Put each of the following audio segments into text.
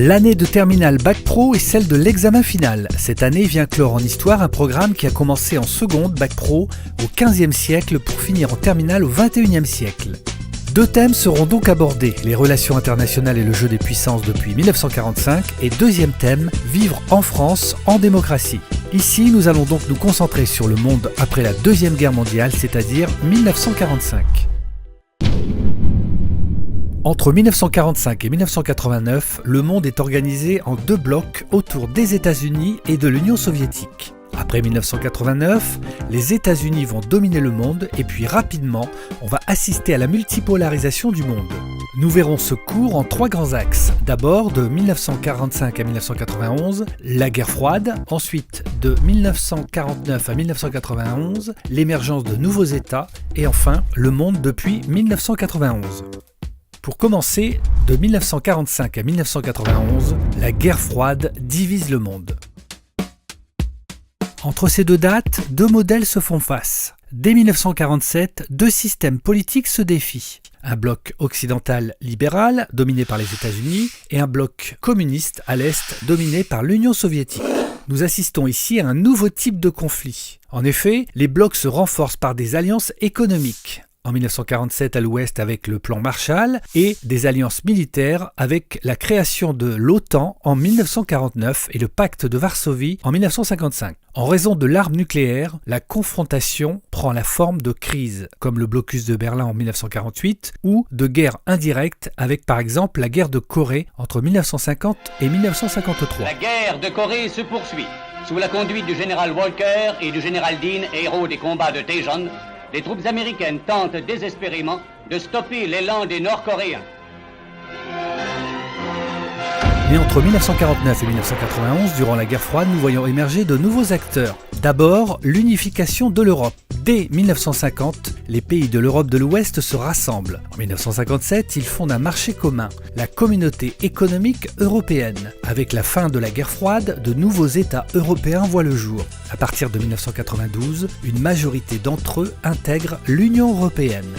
L'année de terminale Bac Pro est celle de l'examen final. Cette année vient clore en histoire un programme qui a commencé en seconde Bac Pro au XVe siècle pour finir en terminale au XXIe siècle. Deux thèmes seront donc abordés, les relations internationales et le jeu des puissances depuis 1945 et deuxième thème, vivre en France en démocratie. Ici, nous allons donc nous concentrer sur le monde après la Deuxième Guerre mondiale, c'est-à-dire 1945. Entre 1945 et 1989, le monde est organisé en deux blocs autour des États-Unis et de l'Union soviétique. Après 1989, les États-Unis vont dominer le monde et puis rapidement, on va assister à la multipolarisation du monde. Nous verrons ce cours en trois grands axes. D'abord, de 1945 à 1991, la guerre froide. Ensuite, de 1949 à 1991, l'émergence de nouveaux États. Et enfin, le monde depuis 1991. Pour commencer, de 1945 à 1991, la guerre froide divise le monde. Entre ces deux dates, deux modèles se font face. Dès 1947, deux systèmes politiques se défient. Un bloc occidental libéral, dominé par les États-Unis, et un bloc communiste à l'Est, dominé par l'Union soviétique. Nous assistons ici à un nouveau type de conflit. En effet, les blocs se renforcent par des alliances économiques. En 1947 à l'Ouest avec le plan Marshall et des alliances militaires avec la création de l'OTAN en 1949 et le pacte de Varsovie en 1955. En raison de l'arme nucléaire, la confrontation prend la forme de crises, comme le blocus de Berlin en 1948 ou de guerres indirectes avec par exemple la guerre de Corée entre 1950 et 1953. La guerre de Corée se poursuit. Sous la conduite du général Walker et du général Dean, héros des combats de Daejeon, les troupes américaines tentent désespérément de stopper l'élan des Nord-Coréens. Mais entre 1949 et 1991, durant la guerre froide, nous voyons émerger de nouveaux acteurs. D'abord, l'unification de l'Europe. Dès 1950, les pays de l'Europe de l'Ouest se rassemblent. En 1957, ils fondent un marché commun, la Communauté économique européenne. Avec la fin de la guerre froide, de nouveaux États européens voient le jour. À partir de 1992, une majorité d'entre eux intègre l'Union européenne.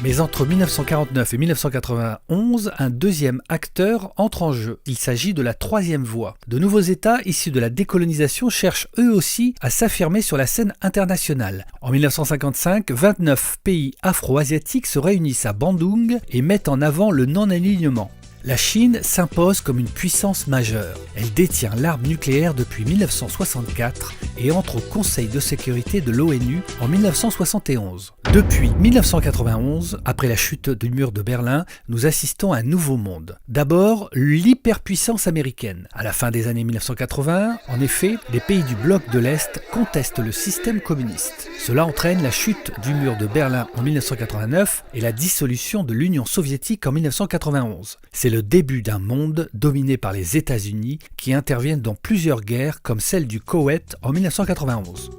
Mais entre 1949 et 1991, un deuxième acteur entre en jeu. Il s'agit de la troisième voie. De nouveaux États issus de la décolonisation cherchent eux aussi à s'affirmer sur la scène internationale. En 1955, 29 pays afro-asiatiques se réunissent à Bandung et mettent en avant le non-alignement. La Chine s'impose comme une puissance majeure. Elle détient l'arme nucléaire depuis 1964 et entre au Conseil de sécurité de l'ONU en 1971. Depuis 1991, après la chute du mur de Berlin, nous assistons à un nouveau monde. D'abord, l'hyperpuissance américaine. À la fin des années 1980, en effet, les pays du bloc de l'Est contestent le système communiste. Cela entraîne la chute du mur de Berlin en 1989 et la dissolution de l'Union soviétique en 1991. C'est le début d'un monde dominé par les États-Unis qui interviennent dans plusieurs guerres comme celle du Koweït en 1991.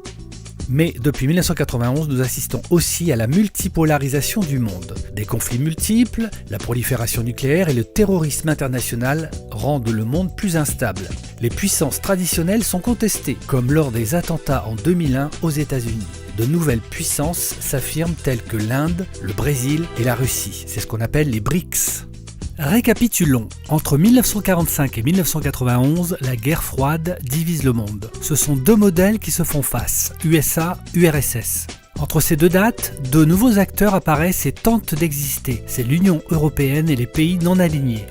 Mais depuis 1991, nous assistons aussi à la multipolarisation du monde. Des conflits multiples, la prolifération nucléaire et le terrorisme international rendent le monde plus instable. Les puissances traditionnelles sont contestées, comme lors des attentats en 2001 aux États-Unis. De nouvelles puissances s'affirment telles que l'Inde, le Brésil et la Russie. C'est ce qu'on appelle les BRICS. Récapitulons. Entre 1945 et 1991, la guerre froide divise le monde. Ce sont deux modèles qui se font face, USA, URSS. Entre ces deux dates, de nouveaux acteurs apparaissent et tentent d'exister. C'est l'Union européenne et les pays non alignés.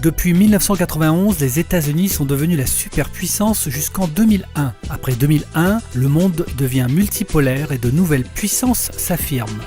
Depuis 1991, les États-Unis sont devenus la superpuissance jusqu'en 2001. Après 2001, le monde devient multipolaire et de nouvelles puissances s'affirment.